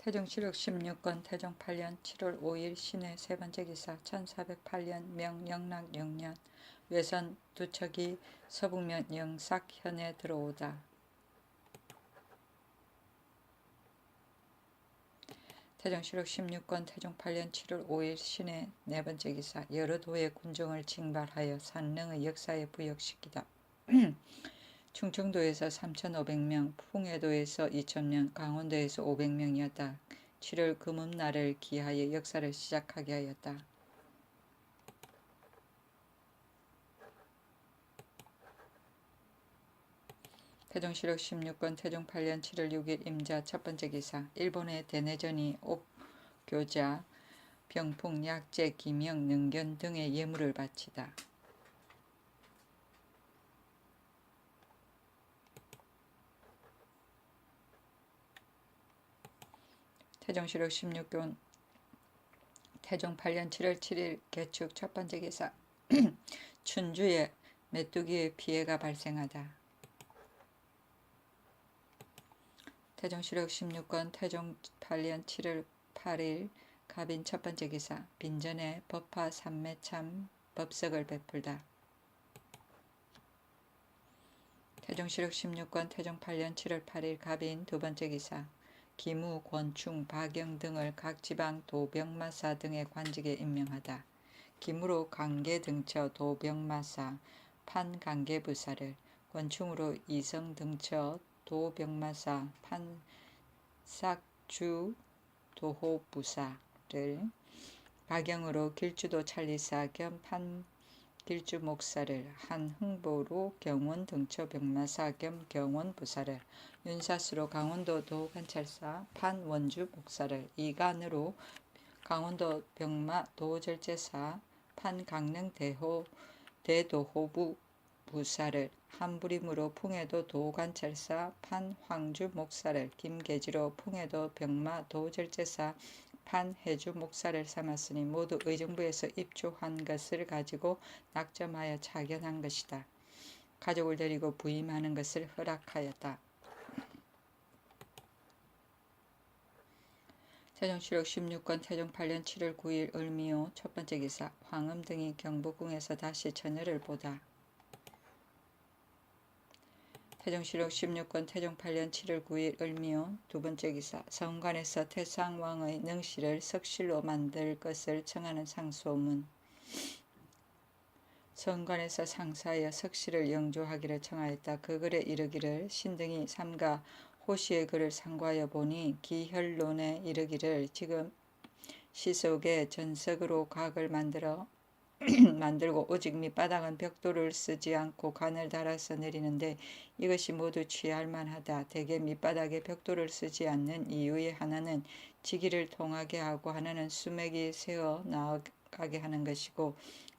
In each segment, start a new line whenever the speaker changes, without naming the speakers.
태종실록 16권 태종 8년 7월 5일 신의 세 번째 기사 1408년 명영락 6년 외선 두 척이 서북면 영삭현에 들어오다. 태종실록 16권 태종 8년 7월 5일 신의 네 번째 기사 여러 도의 군종을 징발하여 산릉의 역사에 부역시키다. 충청도에서 3,500명, 풍해도에서 2,000명, 강원도에서 500명이었다. 7월 금음날을 기하여 역사를 시작하게 하였다. 태종실록 16권 태종 8년 7월 6일 임자 첫 번째 기사 일본의 대내전이 옥교자, 병풍, 약재, 기명, 능견 등의 예물을 바치다. 태종실록 16권 태종 8년 7월 7일 개축 첫 번째 기사 춘주에 메뚜기의 피해가 발생하다. 태종실록 16권 태종 8년 7월 8일 갑인 첫 번째 기사 빈전에 법화 삼매참 법석을 베풀다. 태종실록 16권 태종 8년 7월 8일 갑인 두 번째 기사 기무, 권충, 박영 등을 각 지방 도병마사 등의 관직에 임명하다. 기무로 강계등처 도병마사 판강계부사를, 권충으로 이성등처 도병마사 판삭주 도호부사를, 박영으로 길주도 찰리사 겸 판길주 목사를, 한흥보로 경원 등처 병마사 겸 경원부사를, 윤사스로 강원도 도관찰사 판원주 목사를, 이간으로 강원도 병마 도절제사 판강릉 대도호부 부사를, 한부림으로 풍해도 도관찰사 판황주 목사를, 김계지로 풍해도 병마 도절제사 판해주 목사를 삼았으니 모두 의정부에서 입주한 것을 가지고 낙점하여 차견한 것이다. 가족을 데리고 부임하는 것을 허락하였다. 태종실록 16권 태종 8년 7월 9일 을미호 첫 번째 기사 황음 등이 경복궁에서 다시 처녀를 보다. 태종실록 16권 태종 8년 7월 9일 을미호 두 번째 기사 서운관에서 태상왕의 능씨를 석실로 만들 것을 청하는 상소문. 서운관에서 상사하여 석실을 영조하기를 청하였다. 그 글에 이르기를 신등이 삼가 호시의 글을 상고하여 보니 기혈론에 이르기를 지금 시속에 전석으로 각을 만들고 오직 밑바닥은 벽돌을 쓰지 않고 관을 달아서 내리는데 이것이 모두 취할 만하다. 대개 밑바닥에 벽돌을 쓰지 않는 이유의 하나는 지기를 통하게 하고 하나는 수맥이 새어 나가게 하는 것이고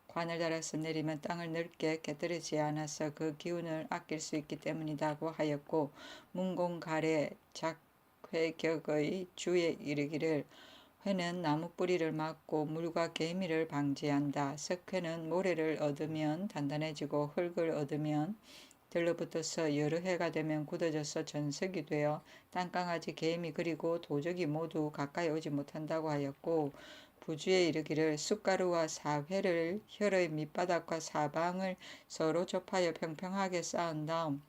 관을 달아서 내리면 땅을 넓게 깨뜨리지 않아서 그 기운을 아낄 수 있기 때문이라고 하였고 문공갈의 작회격의 주에 이르기를 회는 나무 뿌리를 막고 물과 개미를 방지한다. 석회는 모래를 얻으면 단단해지고 흙을 얻으면 들러붙어서 여러 해가 되면 굳어져서 전석이 되어 땅강아지, 개미 그리고 도적이 모두 가까이 오지 못한다고 하였고 부주에 이르기를 쑥가루와 사회를 혈의 밑바닥과 사방을 서로 접하여 평평하게 쌓은 다음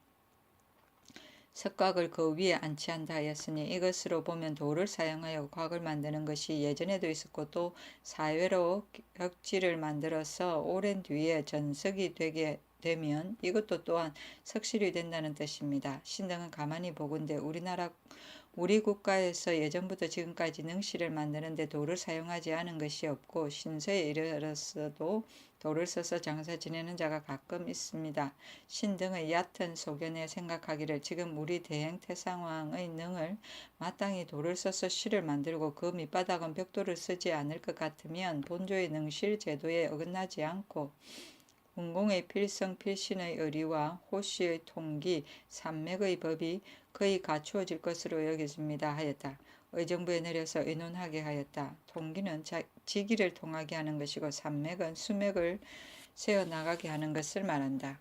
석곽을 그 위에 안치한다 하였으니 이것으로 보면 돌을 사용하여 곽을 만드는 것이 예전에도 있었고 또 사회로 벽지를 만들어서 오랜 뒤에 전석이 되게 되면 이것도 또한 석실이 된다는 뜻입니다. 신등은 가만히 보건대 우리 국가에서 예전부터 지금까지 능실을 만드는데 돌을 사용하지 않은 것이 없고 신서에 이르러서도 돌을 써서 장사 지내는 자가 가끔 있습니다. 신등의 얕은 소견에 생각하기를 지금 우리 대행 태상왕의 능을 마땅히 돌을 써서 실을 만들고 그 밑바닥은 벽돌을 쓰지 않을 것 같으면 본조의 능실 제도에 어긋나지 않고 문공의 필성 필신의 의리와 호시의 통기, 산맥의 법이 거의 갖추어질 것으로 여겨집니다 하였다. 의정부에 내려서 의논하게 하였다. 통기는 지기를 통하게 하는 것이고 산맥은 수맥을 세어나가게 하는 것을 말한다.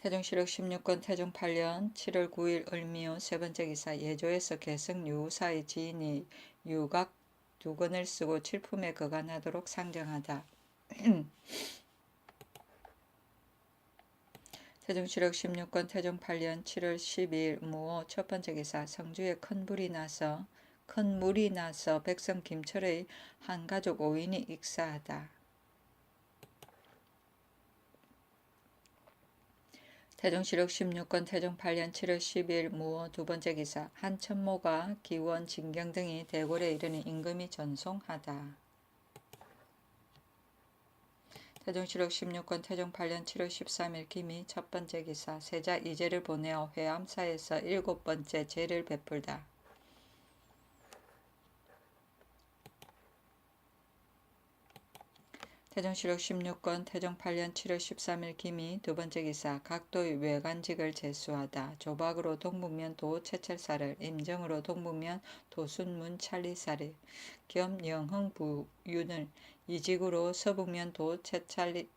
태종시력 16권 태종 8년 7월 9일 을미오 세 번째 기사 예조에서 계승 유사의 지인이 유각 두 권을 쓰고 칠품에 거간하도록 상정하다. 태종시력 16권 태종 8년 7월 12일 무오 첫 번째 기사 성주에 큰 물이 나서 백성 김철의 한 가족 5인이 익사하다. 태종시력 16권 태종 8년 7월 12일 무오 두 번째 기사 한 천모가 기원 진경 등이 대궐에 이르니 임금이 전송하다. 태종시력 16권 태종 8년 7월 13일 기미 첫 번째 기사 세자 이제를 보내어 회암사에서 일곱 번째 제를 베풀다. 태종시력 16권 태종 8년 7월 13일 기미 두 번째 기사 각도의 외관직을 제수하다. 조박으로 동북면 도채철사를 임정으로 동북면 도순문 찰리사를 겸 영흥 부윤을 이직으로 서북면 도채찰사를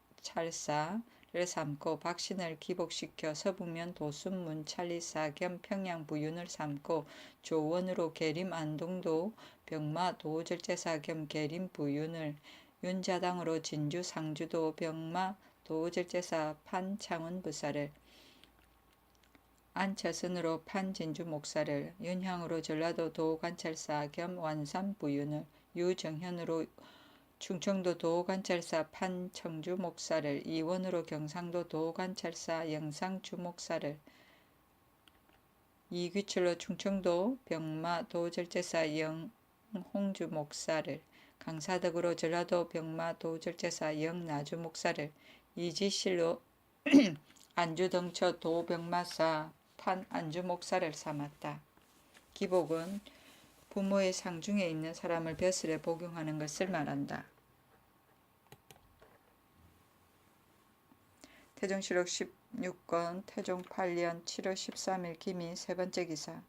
삼고 박신을 기복시켜 서북면 도순문 찰리사 겸 평양 부윤을 삼고 조원으로 계림 안동도 병마 도절제사 겸 계림 부윤을 윤자당으로 진주 상주도 병마 도절제사 판창원부사를 안처선으로 판진주 목사를 윤향으로 전라도 도관찰사 겸 완산부윤을 유정현으로 충청도 도관찰사 판청주 목사를 이원으로 경상도 도관찰사 영상주 목사를 이규철로 충청도 병마 도절제사 영홍주 목사를 강사덕으로 전라도 병마 도절제사 영나주 목사를 이지실로 안주덩처 도병마사 판안주 목사를 삼았다. 기복은 부모의 상중에 있는 사람을 벼슬에 복용하는 것을 말한다. 태종시록 16권 태종 8년 7월 13일 기미 세 번째 기사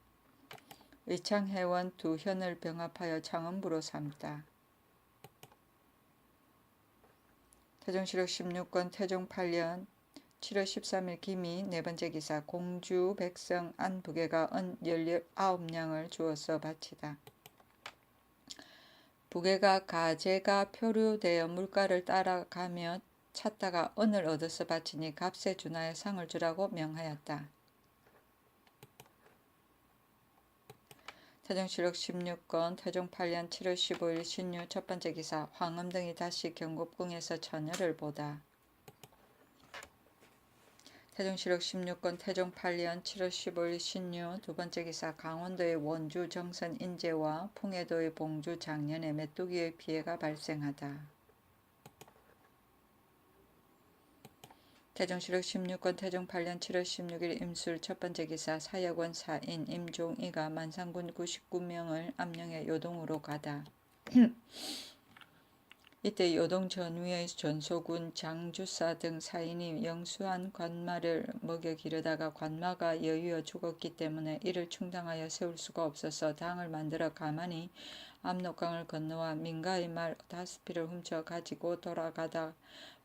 의창해원 두 현을 병합하여 창원부로 삼다. 태종시록 16권 태종 8년 7월 13일 기미 네 번째 기사 공주 백성 안부계가 은 19냥을 주어서 바치다. 부계가 가재가 표류되어 물가를 따라가며 찾다가 은을 얻어서 바치니 값에 준하여 상을 주라고 명하였다. 태종시록 16권 태종 8년 7월 15일 신유 첫 번째 기사 황음 등이 다시 경복궁에서 처녀를 보다. 태종시록 16권 태종 8년 7월 15일 신유 두 번째 기사 강원도의 원주 정선 인재와 풍해도의 봉주 장년에 메뚜기의 피해가 발생하다. 태종시록 16권 태종 8년 7월 16일 임술 첫 번째 기사 사역원 사인 임종이가 만상군 99명을 암령해 요동으로 가다. 이때 요동 전위의 전소군 장주사 등 사인이 영수한 관마를 먹여 기르다가 관마가 여유어 죽었기 때문에 이를 충당하여 세울 수가 없어서 당을 만들어 가만히 압록강을 건너와 민가의 말 5匹를 훔쳐 가지고 돌아가다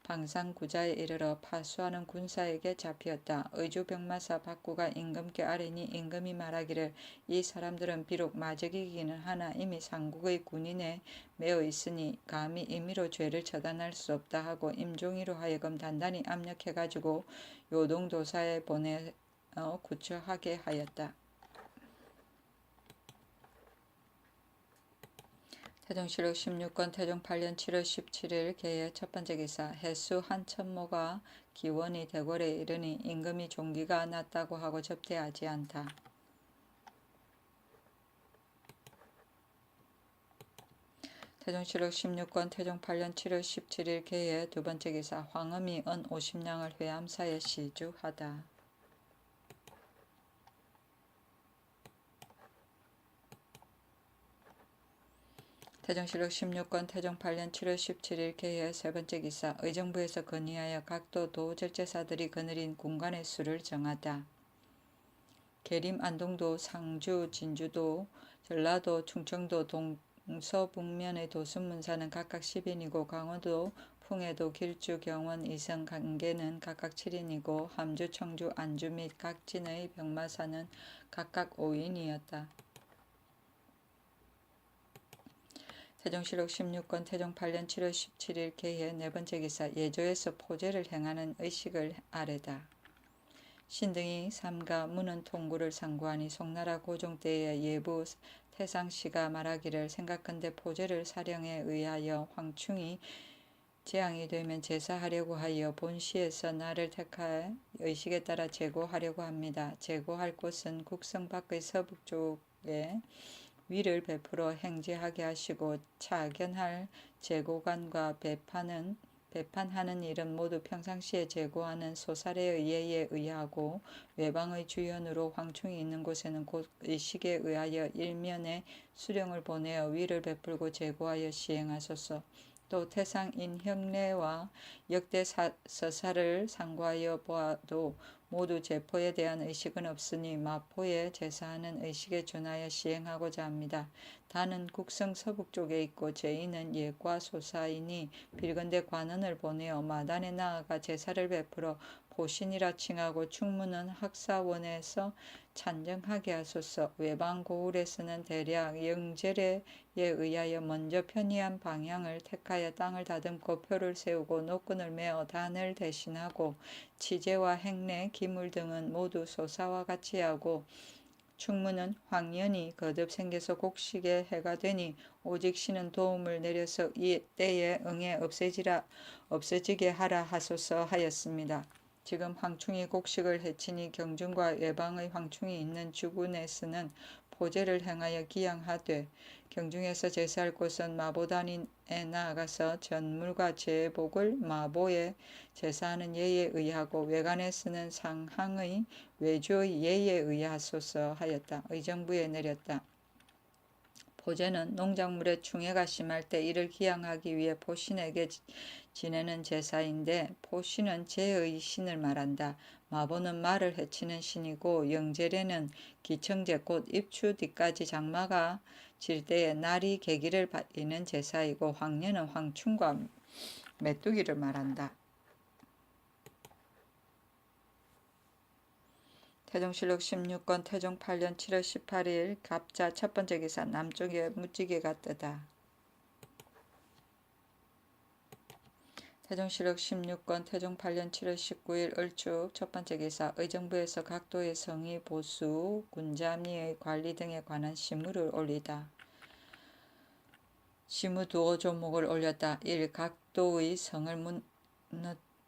방상구자에 이르러 파수하는 군사에게 잡히었다. 의주병마사 박구가 임금께 아뢰니 임금이 말하기를 이 사람들은 비록 마적이기는 하나 이미 삼국의 군인에 매어 있으니 감히 임의로 죄를 처단할 수 없다 하고 임종이로 하여금 단단히 압력해가지고 요동도사에 보내 구처하게 하였다. 태종시록 16권 태종 8년 7월 17일 개의 첫 번째 기사 해수 한 천모가 기원이 대궐에 이르니 임금이 종기가 났다고 하고 접대하지 않다. 태종시록 16권 태종 8년 7월 17일 개의 두 번째 기사 황음이 은 50냥을 회암사에 시주하다. 태종시록 16권 태종 8년 7월 17일 개의 세 번째 기사 의정부에서 건의하여 각도 도절제사들이 거느린 군관의 수를 정하다. 계림 안동도 상주 진주도 전라도 충청도 동서북면의 도순문사는 각각 10인이고 강원도 풍해도, 길주, 경원, 이성, 강계는 각각 7인이고 함주, 청주, 안주 및 각진의 병마사는 각각 5인이었다. 태종실록 16권 태종 8년 7월 17일 개해 네 번째 기사 예조에서 포제를 행하는 의식을 아래다. 신등이 삼가 문은 통구를 상고하니 송나라 고종 때의 예부 태상씨가 말하기를 생각건대 포제를 사령에 의하여 황충이 재앙이 되면 제사하려고 하여 본시에서 나를 택하여 의식에 따라 제고하려고 합니다. 제고할 곳은 국성 밖의 서북쪽에 위를 베풀어 행제하게 하시고 차견할 제고관과 배판하는 일은 모두 평상시에 제고하는 소사례의 예에 의하고 외방의 주연으로 황충이 있는 곳에는 곧 의식에 의하여 일면에 수령을 보내어 위를 베풀고 제고하여 시행하소서. 또 태상인 형례와 역대 서사를 상고하여 보아도 모두 제포에 대한 의식은 없으니 마포에 제사하는 의식에 준하여 시행하고자 합니다. 단은 국성 서북 쪽에 있고 제인은 예과 소사이니 빌건대 관원을 보내어 마단에 나아가 제사를 베풀어 보신이라 칭하고 충무는 학사원에서 찬정하게 하소서. 외방 고을에서는 대략 영제례에 의하여 먼저 편의한 방향을 택하여 땅을 다듬고 표를 세우고 노끈을 메어 단을 대신하고 치제와 행례, 기물 등은 모두 소사와 같이 하고 충무는 황년이 거듭 생겨서 곡식에 해가 되니 오직 신은 도움을 내려서 이 때에 응해 없어지게 하라 하소서 하였습니다. 지금 황충이 곡식을 해치니 경중과 외방의 황충이 있는 주군에서는 포제를 행하여 기양하되 경중에서 제사할 곳은 마보단에 나아가서 전물과 제복을 마보에 제사하는 예에 의하고 외관에서는 상항의 외주의 예에 의하소서 하였다. 의정부에 내렸다. 포제는 농작물의 충해가 심할 때 이를 기양하기 위해 포신에게 지내는 제사인데 포신은 제의 신을 말한다. 마보는 말을 해치는 신이고 영제례는 기청제 곧 입추 뒤까지 장마가 질 때에 날이 계기를 받이는 제사이고 황년은 황충과 메뚜기를 말한다. 태종실록 16권 태종 8년 7월 18일 갑자 첫 번째 기사 남쪽에 무지개가 뜨다. 태종실록 16권 태종 8년 7월 19일 을축 첫 번째 기사 의정부에서 각도의 성의 보수, 군자미의 관리 등에 관한 시무를 올리다. 시무 두어 조목을 올렸다. 1. 각도의 성을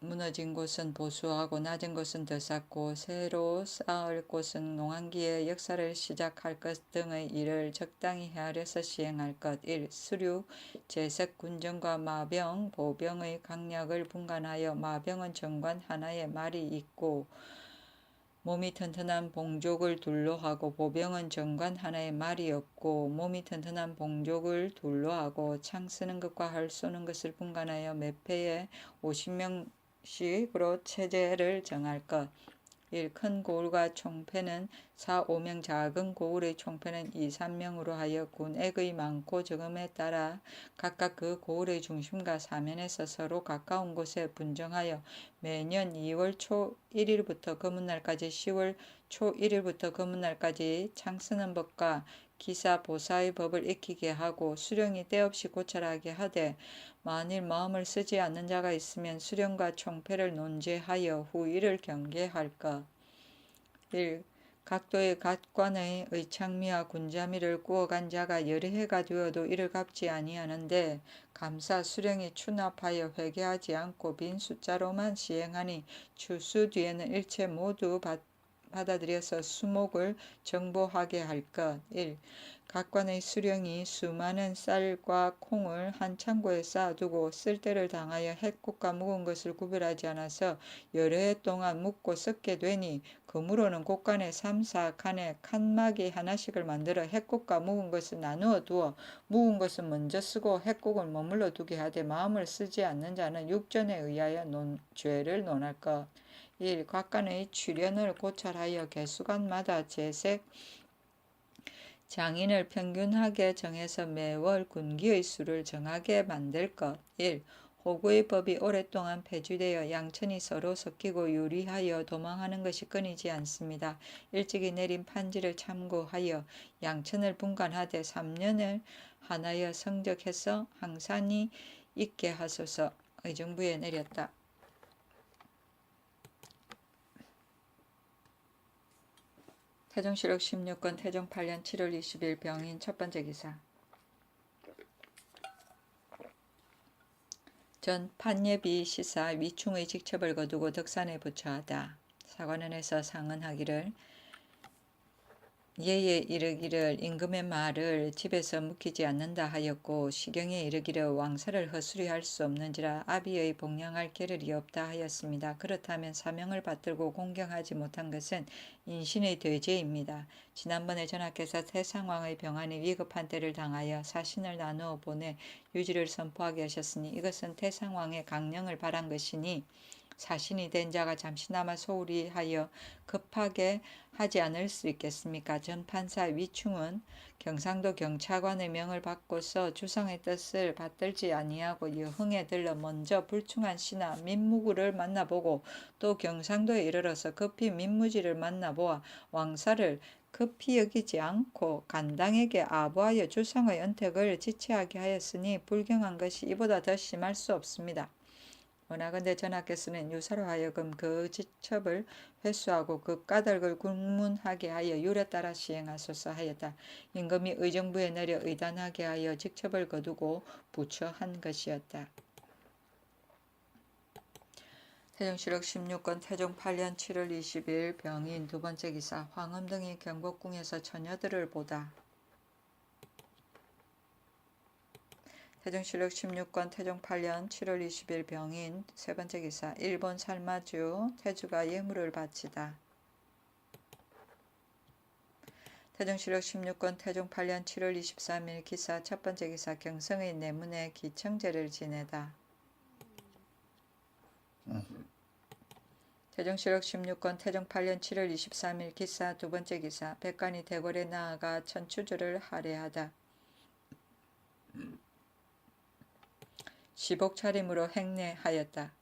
무너진 곳은 보수하고 낮은 곳은 더 쌓고 새로 쌓을 곳은 농한기에 역사를 시작할 것 등의 일을 적당히 헤아려서 시행할 것. 1. 수류, 제색, 군정과 마병, 보병의 강약을 분간하여 마병은 정관 하나에 말이 있고 몸이 튼튼한 봉족을 둘로 하고 보병은 정관 하나에 말이 없고 몸이 튼튼한 봉족을 둘로 하고 창 쓰는 것과 활 쏘는 것을 분간하여 매패에 50명씩으로 체제를 정할 것. 1. 큰 고을과 총패는 4, 5명, 작은 고을의 총패는 2, 3명으로 하여 군액의 많고 적음에 따라 각각 그 고을의 중심과 사면에서 서로 가까운 곳에 분정하여 매년 2월 초 1일부터 금운날까지 10월 초 1일부터 금운날까지 창 쓰는 법과 기사 보사의 법을 익히게 하고 수령이 때없이 고찰하게 하되 만일 마음을 쓰지 않는 자가 있으면 수령과 총패를 논제하여 후 이를 경계할 것. 1. 각도의 갓관의 의창미와 군자미를 구워간 자가 여러 해가 되어도 이를 갚지 아니하는데 감사 수령이 추납하여 회개하지 않고 빈 숫자로만 시행하니 추수 뒤에는 일체 모두 받아들여서 수목을 정보하게 할 것. 1. 각관의 수령이 수많은 쌀과 콩을 한 창고에 쌓아두고 쓸데를 당하여 햇꽃과 묵은 것을 구별하지 않아서 여러 해 동안 묵고 썩게 되니 그무로는 곳간에 3, 4칸에 칸막이 하나씩을 만들어 햇꽃과 묵은 것을 나누어 두어 묵은 것은 먼저 쓰고 햇꽃을 머물러 두게 하되 마음을 쓰지 않는 자는 육전에 의하여 죄를 논할 것. 1. 각간의 출현을 고찰하여 개수간마다 제색 장인을 평균하게 정해서 매월 군기의 수를 정하게 만들 것. 1. 호구의 법이 오랫동안 폐지되어 양천이 서로 섞이고 유리하여 도망하는 것이 끊이지 않습니다. 일찍이 내린 판지를 참고하여 양천을 분간하되 3년을 하나여 성적해서 항산이 있게 하소서. 의정부에 내렸다. 태종실록 16권 태종 8년 7월 20일 병인 첫 번째 기사. 전 판예비 시사 위충의 직첩을 거두고 덕산에 부처하다. 사관원에서 상언하기를 예에 이르기를 임금의 말을 집에서 묵히지 않는다 하였고 시경에 이르기를 왕사를 헛수리 할 수 없는지라 아비의 복량할 계를이 없다 하였습니다. 그렇다면 사명을 받들고 공경하지 못한 것은 인신의 되죄입니다. 지난번에 전하께서 태상왕의 병환이 위급한 때를 당하여 사신을 나누어 보내 유지를 선포하게 하셨으니 이것은 태상왕의 강령을 바란 것이니 사신이 된 자가 잠시나마 소홀히 하여 급하게 하지 않을 수 있겠습니까? 전 판사 위충은 경상도 경차관의 명을 받고서 주상의 뜻을 받들지 아니하고 여흥에 들러 먼저 불충한 신하 민무구를 만나보고 또 경상도에 이르러서 급히 민무지를 만나보아 왕사를 급히 여기지 않고 간당에게 아부하여 주상의 은택을 지체하게 하였으니 불경한 것이 이보다 더 심할 수 없습니다. 원하건대 전하께서는 유사로 하여금 그 지첩을 회수하고 그 까닭을 군문하게 하여 율에 따라 시행하소서 하였다. 임금이 의정부에 내려 의단하게 하여 직첩을 거두고 부처한 것이었다. 태종실록 16권 태종 8년 7월 20일 병인 두 번째 기사. 황음 등이 경복궁에서 처녀들을 보다. 태종실록 16권 태종 8년 7월 20일 병인 세 번째 기사. 일본 살마주 태주가 예물을 바치다. 태종실록 16권 태종 8년 7월 23일 기사. 첫 번째 기사. 경성의 내문에 기청제를 지내다. 태종실록 16권 태종 8년 7월 23일 기사. 두 번째 기사. 백관이 대궐에 나아가 천추주를 할애하다. 시복 차림으로 행례하였다.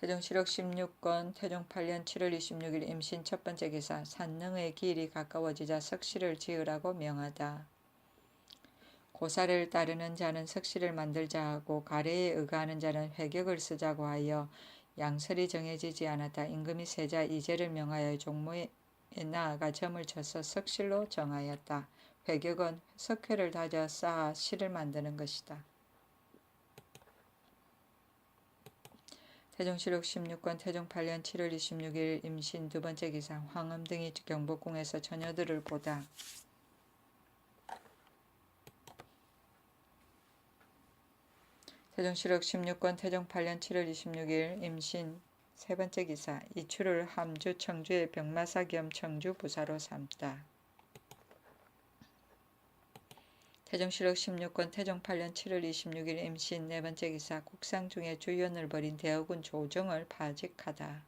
태종실록 16권 태종 8년 7월 26일 임신 첫 번째 기사. 산릉의 길이 가까워지자 석실을 지으라고 명하다. 고사를 따르는 자는 석실을 만들자 하고 가래에 의거하는 자는 회격을 쓰자고 하여 양설이 정해지지 않았다. 임금이 세자 이제를 명하여 종모에 나아가 점을 쳐서 석실로 정하였다. 회격은 석회를 다져 쌓아 실을 만드는 것이다. 태종실록 16권 태종 8년 7월 26일 임신 두 번째 기사. 황음 등이 경복궁에서 처녀들을 보다. 태종실록 16권 태종 8년 7월 26일 임신 세 번째 기사. 이추를 함주 청주의 병마사 겸 청주 부사로 삼다. 태종실록 16권 태종 8년 7월 26일 임신 네 번째 기사. 국상 중에 주연을 벌인 대어군 조정을 파직하다.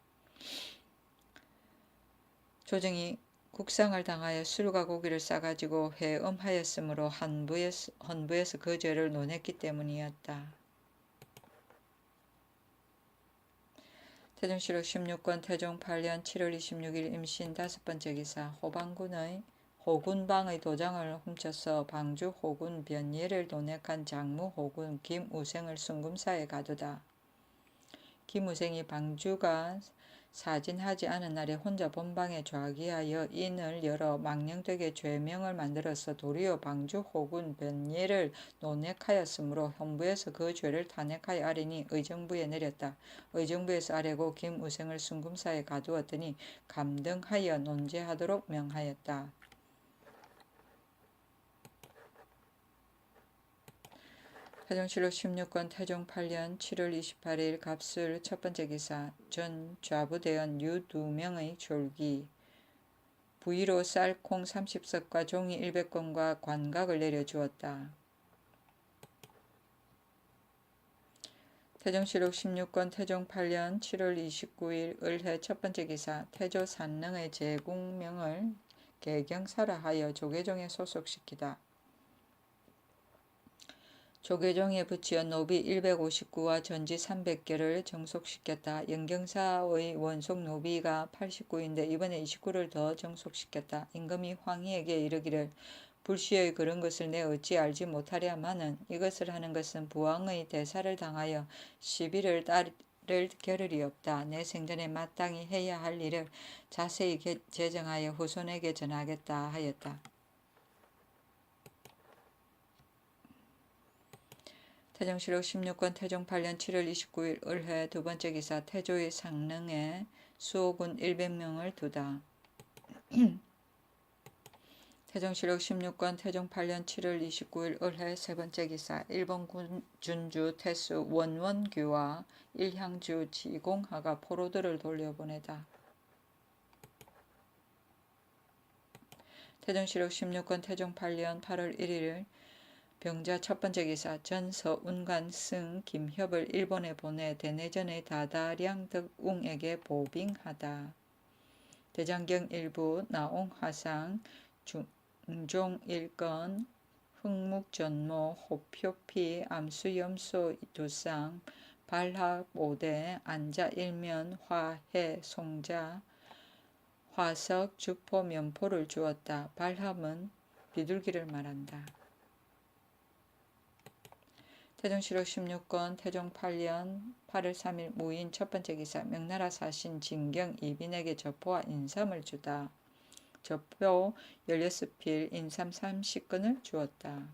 조정이 국상을 당하여 술과 고기를 싸가지고 회음하였으므로 헌부에서 그 죄를 논했기 때문이었다. 태종실록 16권 태종 8년 7월 26일 임신 다섯 번째 기사. 호군방의 도장을 훔쳐서 방주 호군 변예를 논핵한 장무 호군 김우생을 순금사에 가두다. 김우생이 방주가 사진하지 않은 날에 혼자 본방에 좌기하여 인을 열어 망령되게 죄명을 만들어서 도리어 방주 호군 변예를 논핵하였으므로 현부에서 그 죄를 탄핵하여 아뢰니 의정부에 내렸다. 의정부에서 아뢰고 김우생을 순금사에 가두었더니 감등하여 논제하도록 명하였다. 태종실록 16권 태종 8년 7월 28일 갑술 첫 번째 기사. 전 좌부대원 유 2명의 졸기. 부의로 쌀, 콩 30석과 종이 100건과 관각을 내려주었다. 태종실록 16권 태종 8년 7월 29일 을해 첫 번째 기사. 태조 산릉의 제국명을 개경사라 하여 조계종에 소속시키다. 조계종에 붙여 노비 159와 전지 300개를 정속시켰다. 영경사의 원속 노비가 89인데 이번에 29를 더 정속시켰다. 임금이 황희에게 이르기를 불시의 그런 것을 내 어찌 알지 못하랴마는 이것을 하는 것은 부왕의 대사를 당하여 시비를 따를 겨를이 없다. 내 생전에 마땅히 해야 할 일을 자세히 제정하여 후손에게 전하겠다 하였다. 태종실록 16권 태종 8년 7월 29일 을해 두 번째 기사 태조의 상릉에 수호군 100명을 두다. 태종실록 16권 태종 8년 7월 29일 을해 세 번째 기사 일본 준주 태수 원원규와 일향주 지공하가 포로들을 돌려보내다. 태종실록 16권 태종 8년 8월 1일 병자 첫 번째 기사 전서운관 승 김협을 일본에 보내 대내전의 다다량덕웅에게 보빙하다. 대장경 일부 나옹화상 중종일건 흑묵전모 호표피 암수염소 두쌍 발학 5대 안자 일면 화해 송자 화석 주포 면포를 주었다. 발합은 비둘기를 말한다. 태종실록 16권 태종 8년 8월 3일 무인 첫 번째 기사 명나라 사신 진경 이빈에게 저포와 인삼을 주다. 저포 16필 인삼 30근을 주었다.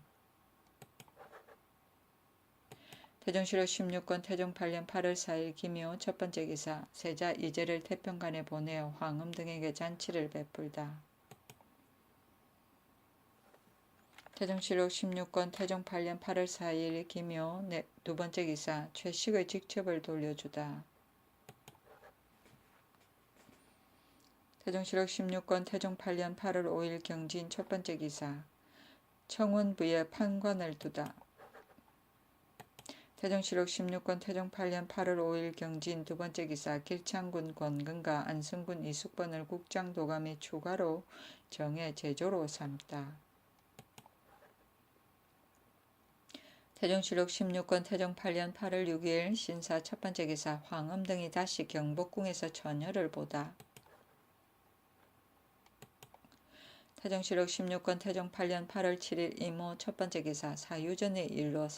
태종실록 16권 태종 8년 8월 4일 기묘 첫 번째 기사 세자 이제를 태평관에 보내어 황음 등에게 잔치를 베풀다. 태종실록 16권 태종 8년 8월 4일 기묘 두 번째 기사 최식의 직첩을 돌려주다. 태종실록 16권 태종 8년 8월 5일 경진 첫 번째 기사 청운부에 판관을 두다. 태종실록 16권 태종 8년 8월 5일 경진 두 번째 기사 길창군 권근과 안승군 이숙번을 국장 도감에 추가로 정해 제조로 삼다. 태종실록 16권 태종 8년 8월 6일 신사 첫 번째 기사 황음 등이 다시 경복궁에서 처녀를 보다. 태종실록 16권 태종 8년 8월 7일 이모 첫 번째 기사 사유전의 일로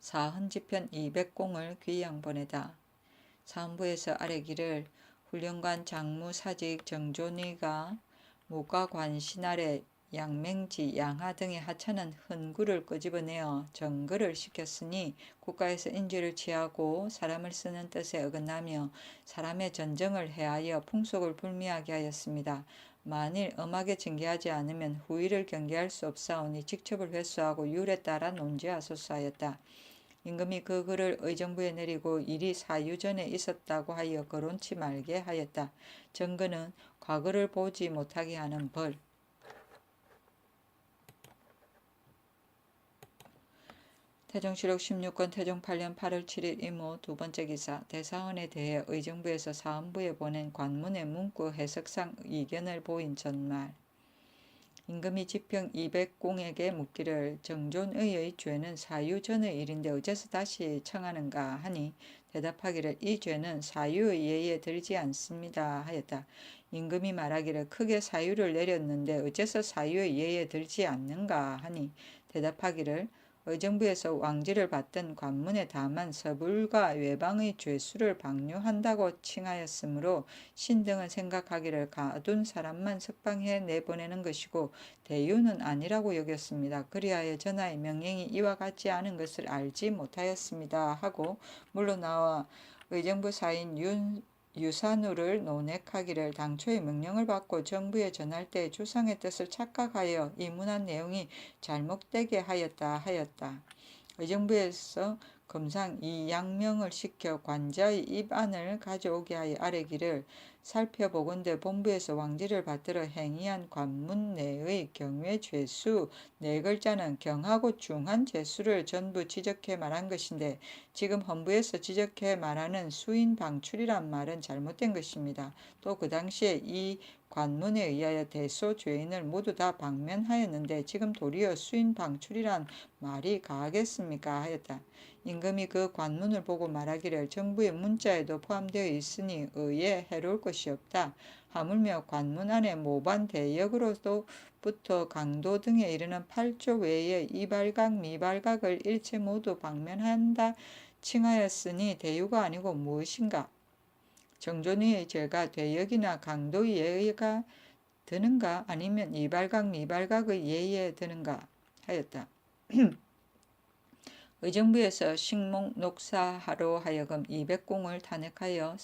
사헌지편 200공을 귀양 보내다. 사헌부에서 아래기를 훈련관 장무사직 정조니가 무과관신 아래 양맹지, 양하 등의 하찮은 흔구를 끄집어내어 정거를 시켰으니 국가에서 인지를 취하고 사람을 쓰는 뜻에 어긋나며 사람의 전정을 해하여 풍속을 불미하게 하였습니다. 만일 엄하게 징계하지 않으면 후일을 경계할 수 없사오니 직첩을 회수하고 율에 따라 논지하소서 하였다. 임금이 그 글을 의정부에 내리고 일이 사유전에 있었다고 하여 거론치 말게 하였다. 정거는 과거를 보지 못하게 하는 벌. 태종실록 16권 태종 8년 8월 7일 이모 두 번째 기사 대사헌에 대해 의정부에서 사헌부에 보낸 관문의 문구 해석상 이견을 보인 전말. 임금이 지평 200공에게 묻기를 정존의의 죄는 사유 전의 일인데 어째서 다시 청하는가 하니 대답하기를 이 죄는 사유의 예에 들지 않습니다 하였다. 임금이 말하기를 크게 사유를 내렸는데 어째서 사유의 예에 들지 않는가 하니 대답하기를 의정부에서 왕지를 받던 관문에 다만 서불과 외방의 죄수를 방류한다고 칭하였으므로 신등은 생각하기를 가둔 사람만 석방해 내보내는 것이고 대유는 아니라고 여겼습니다. 그리하여 전하의 명령이 이와 같지 않은 것을 알지 못하였습니다 하고 물러나와 의정부 사인 유산우를 논핵하기를 당초의 명령을 받고 정부에 전할 때 주상의 뜻을 착각하여 이문한 내용이 잘못되게 하였다. 의정부에서 검상 이양명을 시켜 관자의 입안을 가져오게 하여 아뢰기를 살펴보건대 본부에서 왕지를 받들어 행위한 관문 내의 경외 죄수 4글자는 경하고 중한 죄수를 전부 지적해 말한 것인데 지금 헌부에서 지적해 말하는 수인 방출이란 말은 잘못된 것입니다. 또 그 당시에 이 관문에 의하여 대소 죄인을 모두 다 방면하였는데 지금 도리어 수인 방출이란 말이 가하겠습니까 하였다. 임금이 그 관문을 보고 말하기를 정부의 문자에도 포함되어 있으니 의에 해로울 것이 없다. 하물며 관문 안에 모반 대역으로부터 강도 등에 이르는 8조 외에 이발각 미발각을 일체 모두 방면한다 칭하였으니 대유가 아니고 무엇인가? 정존이의 죄가 대역이나 강도의 예의가 드는가 아니면 이발각 미발각의 예의에 드는가 하였다. 의정부에서 식목 녹사하로 하여금 200공을 탄핵하여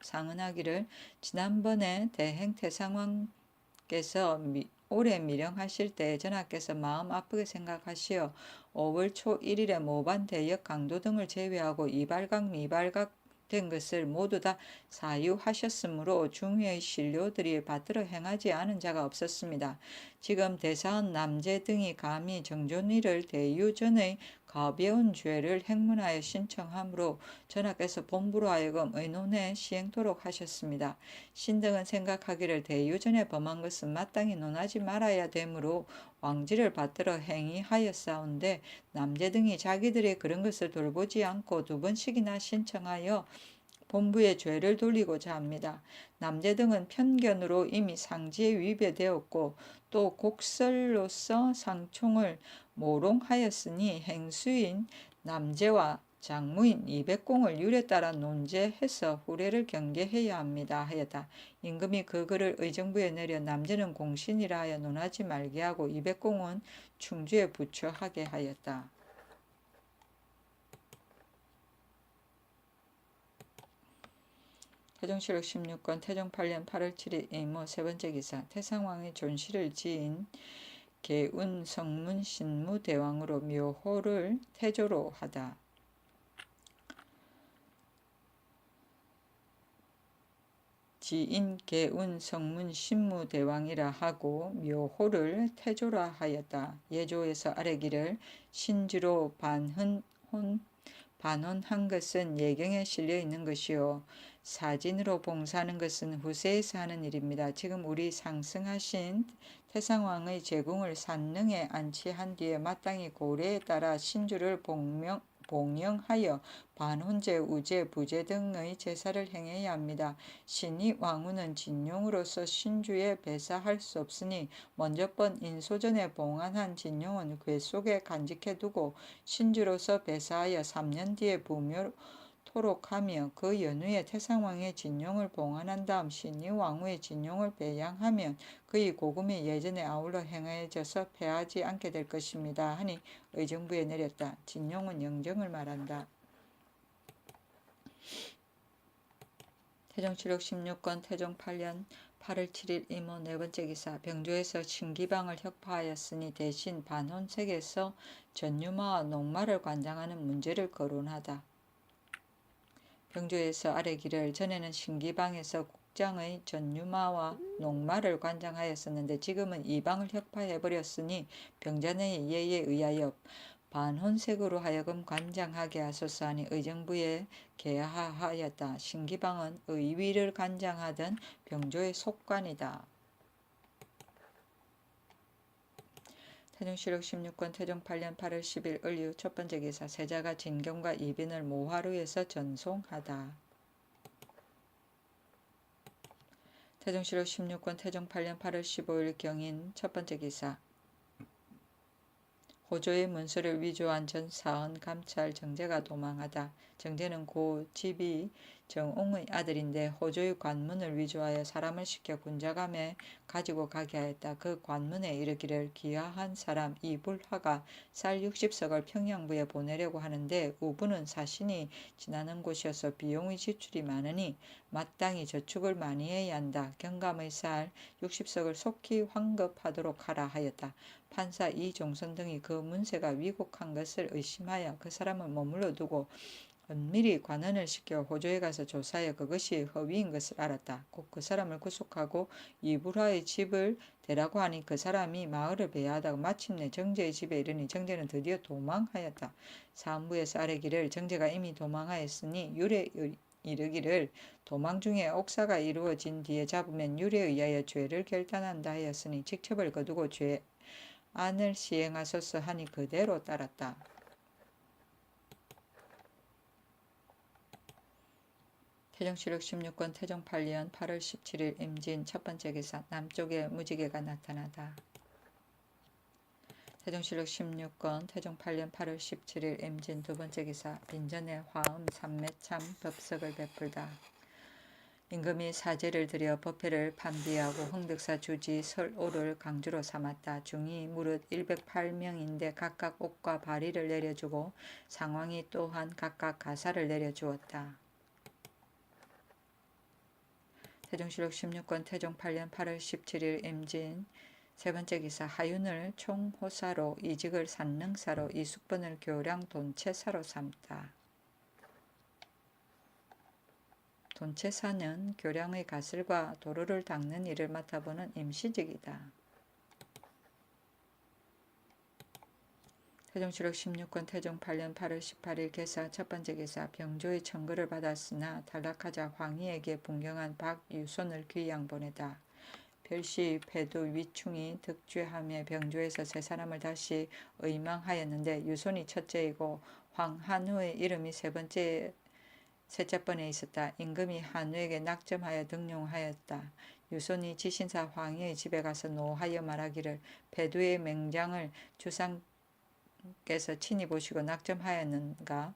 상언하기를 지난번에 대행 태상왕께서 올해 미령하실 때 전하께서 마음 아프게 생각하시어 5월 초 1일에 모반 대역 강도 등을 제외하고 이발각 미발각 된 것을 모두 다 사유하셨으므로 중회의 신료들이 받들어 행하지 않은 자가 없었습니다. 지금 대사원 남제 등이 감히 정존이를 대유 전의 가벼운 죄를 행문하여 신청하므로 전하께서 본부로 하여금 의논해 시행토록 하셨습니다. 신등은 생각하기를 대유 전에 범한 것은 마땅히 논하지 말아야 되므로 왕지를 받들어 행위하였사온데 남제 등이 자기들의 그런 것을 돌보지 않고 2번씩이나 신청하여 본부의 죄를 돌리고자 합니다. 남제 등은 편견으로 이미 상지에 위배되었고 또 곡설로서 상총을 모롱하였으니 행수인 남제와 장무인 200공을 율에 따라 논제해서 후례를 경계해야 합니다 하였다. 임금이 그 글을 의정부에 내려 남제는 공신이라 하여 논하지 말게 하고 200공은 충주에 부처하게 하였다. 태종실록 16권 태종 8년 8월 7일 이모 세번째 기사 태상왕이 존실을 지인 개운 성문 신무 대왕으로 묘호를 태조로 하다. 지인 개운 성문 신무 대왕이라 하고 묘호를 태조라 하였다. 예조에서 아래기를 신주로 반혼한 것은 예경에 실려 있는 것이요 사진으로 봉사하는 것은 후세에서 하는 일입니다. 지금 우리 상승하신 태상왕의 제궁을 산릉에 안치한 뒤에 마땅히 고례에 따라 신주를 봉영하여 반혼제, 우제, 부제 등의 제사를 행해야 합니다. 신이 왕후는 진용으로서 신주에 배사할 수 없으니 먼저 번 인소전에 봉안한 진용은 궤 속에 간직해두고 신주로서 배사하여 3년 뒤에 부묘토록 하며 그 연후에 태상왕의 진용을 봉안한 다음 신이 왕후의 진용을 배양하면 그의 고금이 예전에 아울러 행해져서 패하지 않게 될 것입니다. 하니 의정부에 내렸다. 진용은 영정을 말한다. 태종실록 16권 태종 8년 8월 7일 이모 네번째 기사 병조에서 신기방을 혁파하였으니 대신 반혼색에서 전유마와 녹마를 관장하는 문제를 거론하다. 병조에서 아래기를 전에는 신기방에서 국장의 전유마와 녹마를 관장하였었는데 지금은 이방을 혁파해버렸으니 병자내의 예에 의하여 반혼색으로 하여금 관장하게 하소서 하니 의정부에 계하하였다. 신기방은 의위를 관장하던 병조의 속관이다. 태종실록 16권 태종 8년 8월 10일 을유 첫번째 기사 세자가 진경과 이빈을 모하루에서 전송하다. 태종실록 16권 태종 8년 8월 15일 경인 첫번째 기사 호조의 문서를 위조한 전사헌 감찰 정제가 도망하다. 정제는 고 집이 정옹의 아들인데 호조의 관문을 위조하여 사람을 시켜 군자감에 가지고 가게 하였다. 그 관문에 이르기를 귀화한 사람 이불화가 쌀 60석을 평양부에 보내려고 하는데 우부는 사신이 지나는 곳이어서 비용의 지출이 많으니 마땅히 저축을 많이 해야 한다. 경감의 쌀 60석을 속히 환급하도록 하라 하였다. 판사 이종선 등이 그 문세가 위곡한 것을 의심하여 그 사람을 머물러 두고 은밀히 관원을 시켜 호조에 가서 조사하여 그것이 허위인 것을 알았다. 곧 그 사람을 구속하고 이불화의 집을 대라고 하니 그 사람이 마을을 배회하다가 마침내 정제의 집에 이르니 정제는 드디어 도망하였다. 사헌부에서 아래기를 정제가 이미 도망하였으니 율에 이르기를 도망 중에 옥사가 이루어진 뒤에 잡으면 율에 의하여 죄를 결단한다 하였으니 직첩을 거두고 죄안을 시행하소서 하니 그대로 따랐다. 태종실록 16권 태종 8년 8월 17일 임진 첫 번째 기사 남쪽에 무지개가 나타나다. 태종실록 16권 태종 8년 8월 17일 임진 두 번째 기사 빈전에 화음 삼매참 법석을 베풀다. 임금이 사제를 들여 법회를 판비하고 흥덕사 주지 설오를 강주로 삼았다. 중이 무릇 108명인데 각각 옷과 바리를 내려주고 상왕이 또한 각각 가사를 내려주었다. 태종실록 16권 태종 8년 8월 17일 임진 세 번째 기사 하윤을 총호사로 이직을 산능사로 이숙번을 교량 돈채사로 삼다. 돈채사는 교량의 가슬과 도로를 닦는 일을 맡아보는 임시직이다. 태종실록 16권 태종 8년 8월 18일 개사 첫 번째 기사 병조의 청거를 받았으나 탈락하자 황희에게 분경한 박유손을 귀양 보내다. 별시 패두 위충이 득죄하며 병조에서 세 사람을 다시 의망하였는데 유손이 첫째이고 황한우의 이름이 셋째 번에 있었다. 임금이 한우에게 낙점하여 등용하였다. 유손이 지신사 황희의 집에 가서 노하여 말하기를 패두의 맹장을 주상께서 친히 보시고 낙점하였는가?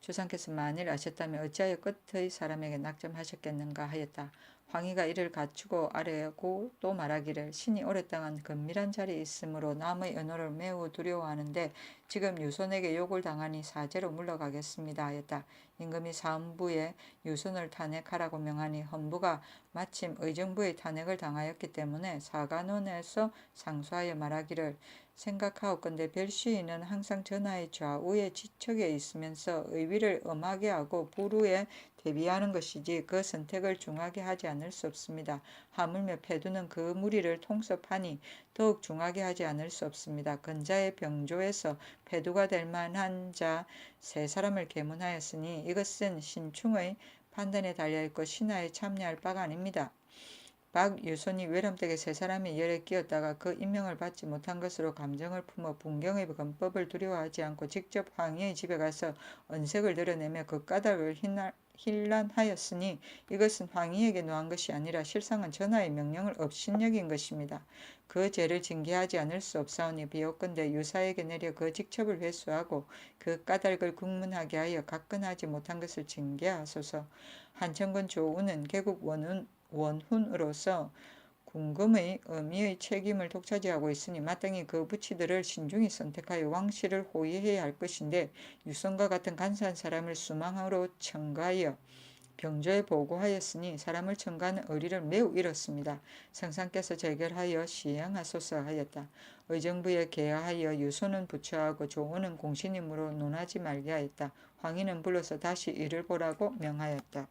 주상께서 만일 아셨다면 어찌하여 끝의 사람에게 낙점하셨겠는가 하였다. 황희가 이를 갖추고 아뢰고 또 말하기를 신이 오랫동안 건밀한 자리에 있으므로 남의 연호를 매우 두려워하는데 지금 유손에게 욕을 당하니 사제로 물러가겠습니다 하였다. 임금이 사헌부에 유손을 탄핵하라고 명하니 헌부가 마침 의정부의 탄핵을 당하였기 때문에 사관원에서 상소하여 말하기를 생각하옵건대 별시인은 항상 전하의 좌우에 지척에 있으면서 의위를 엄하게 하고 부루에 대비하는 것이지 그 선택을 중하게 하지 않을 수 없습니다. 하물며 패두는 그 무리를 통섭하니 더욱 중하게 하지 않을 수 없습니다. 근자의 병조에서 패두가 될 만한 자 세 사람을 계문하였으니 이것은 신충의 판단에 달려있고 신하에 참여할 바가 아닙니다. 박유손이 외람되게 세 사람의 열에 끼었다가 그 임명을 받지 못한 것으로 감정을 품어 분경의 건법을 두려워하지 않고 직접 황희의 집에 가서 언색을 드러내며 그 까닭을 힐난하였으니 이것은 황희에게 노한 것이 아니라 실상은 전하의 명령을 업신여긴 것입니다. 그 죄를 징계하지 않을 수 없사오니 비옵건대 유사에게 내려 그 직첩을 회수하고 그 까닭을 국문하게 하여 각근하지 못한 것을 징계하소서. 한천군 조우는 개국 원훈으로서 궁금의 의미의 책임을 독차지하고 있으니 마땅히 그 부치들을 신중히 선택하여 왕실을 호위해야 할 것인데 유손과 같은 간사한 사람을 수망으로 청가하여 병조에 보고하였으니 사람을 청가하는 의리를 매우 잃었습니다. 성상께서 재결하여 시행하소서 하였다. 의정부에 계하여 유손은 부처하고 조우는 공신임으로 논하지 말게 하였다. 황희는 불러서 다시 일을 보라고 명하였다.